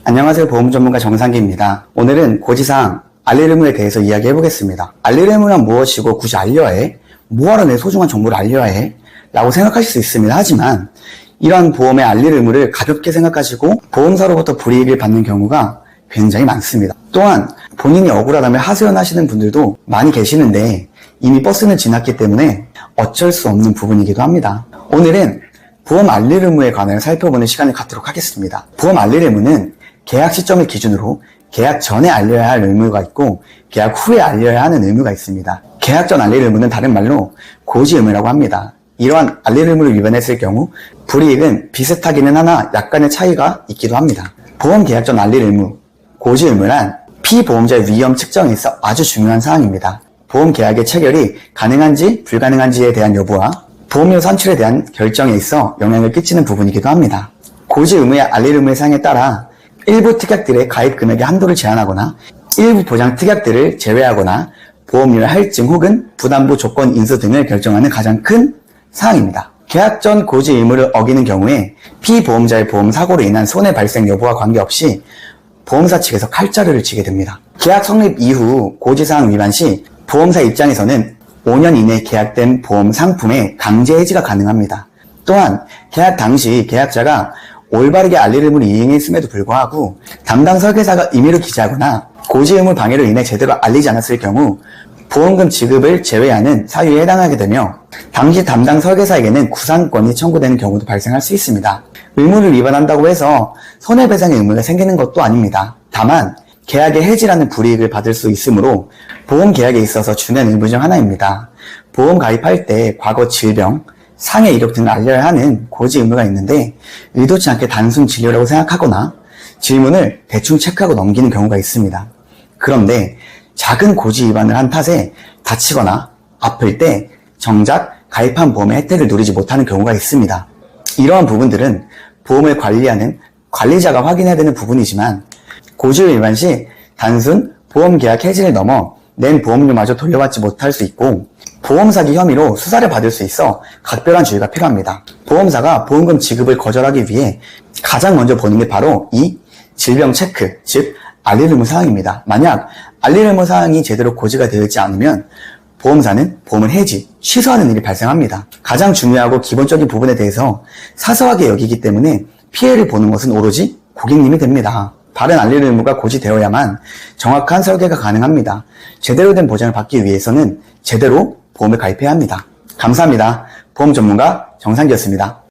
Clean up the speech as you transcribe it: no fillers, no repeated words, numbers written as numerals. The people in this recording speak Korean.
안녕하세요. 보험 전문가 정상기입니다. 오늘은 고지사항 알릴 의무에 대해서 이야기해 보겠습니다. 알릴 의무란 무엇이고 굳이 알려야 해? 뭐하러 내 소중한 정보를 알려야 해? 라고 생각하실 수 있습니다. 하지만 이러한 보험의 알릴 의무를 가볍게 생각하시고 보험사로부터 불이익을 받는 경우가 굉장히 많습니다. 또한 본인이 억울하다며 하소연하시는 분들도 많이 계시는데 이미 버스는 지났기 때문에 어쩔 수 없는 부분이기도 합니다. 오늘은 보험 알릴 의무에 관하여 살펴보는 시간을 갖도록 하겠습니다. 보험 알릴 의무는 계약 시점을 기준으로 계약 전에 알려야 할 의무가 있고 계약 후에 알려야 하는 의무가 있습니다. 계약 전 알릴 의무는 다른 말로 고지 의무라고 합니다. 이러한 알릴 의무를 위반했을 경우 불이익은 비슷하기는 하나 약간의 차이가 있기도 합니다. 보험 계약 전 알릴 의무, 고지 의무란 피보험자의 위험 측정에 있어 아주 중요한 사항입니다. 보험 계약의 체결이 가능한지 불가능한지에 대한 여부와 보험료 산출에 대한 결정에 있어 영향을 끼치는 부분이기도 합니다. 고지 의무의 알릴 의무의 사항에 따라 일부 특약들의 가입 금액의 한도를 제한하거나 일부 보장 특약들을 제외하거나 보험료의 할증 혹은 부담부 조건 인수 등을 결정하는 가장 큰 사항입니다. 계약 전 고지 의무를 어기는 경우에 피보험자의 보험 사고로 인한 손해 발생 여부와 관계없이 보험사 측에서 칼자루를 치게 됩니다. 계약 성립 이후 고지사항 위반 시 보험사 입장에서는 5년 이내 계약된 보험 상품의 강제 해지가 가능합니다. 또한 계약 당시 계약자가 올바르게 알릴 의무를 이행했음에도 불구하고 담당 설계사가 임의로 기재하거나 고지 의무 방해로 인해 제대로 알리지 않았을 경우 보험금 지급을 제외하는 사유에 해당하게 되며 당시 담당 설계사에게는 구상권이 청구되는 경우도 발생할 수 있습니다. 의무를 위반한다고 해서 손해배상의 의무가 생기는 것도 아닙니다. 다만 계약의 해지라는 불이익을 받을 수 있으므로 보험 계약에 있어서 중요한 의무 중 하나입니다. 보험 가입할 때 과거 질병, 상해 이력 등을 알려야 하는 고지 의무가 있는데 의도치 않게 단순 진료라고 생각하거나 질문을 대충 체크하고 넘기는 경우가 있습니다. 그런데 작은 고지 위반을 한 탓에 다치거나 아플 때 정작 가입한 보험의 혜택을 누리지 못하는 경우가 있습니다. 이러한 부분들은 보험을 관리하는 관리자가 확인해야 되는 부분이지만 고지 위반 시 단순 보험 계약 해지를 넘어 낸 보험료마저 돌려받지 못할 수 있고 보험 사기 혐의로 수사를 받을 수 있어 각별한 주의가 필요합니다. 보험사가 보험금 지급을 거절하기 위해 가장 먼저 보는 게 바로 이 질병 체크, 즉 알릴 의무 사항입니다. 만약 알릴 의무 사항이 제대로 고지가 되어 있지 않으면 보험사는 보험을 해지, 취소하는 일이 발생합니다. 가장 중요하고 기본적인 부분에 대해서 사소하게 여기기 때문에 피해를 보는 것은 오로지 고객님이 됩니다. 다른 알릴 의무가 고지되어야만 정확한 설계가 가능합니다. 제대로 된 보장을 받기 위해서는 제대로 보험을 가입해야 합니다. 감사합니다. 보험 전문가 정상기였습니다.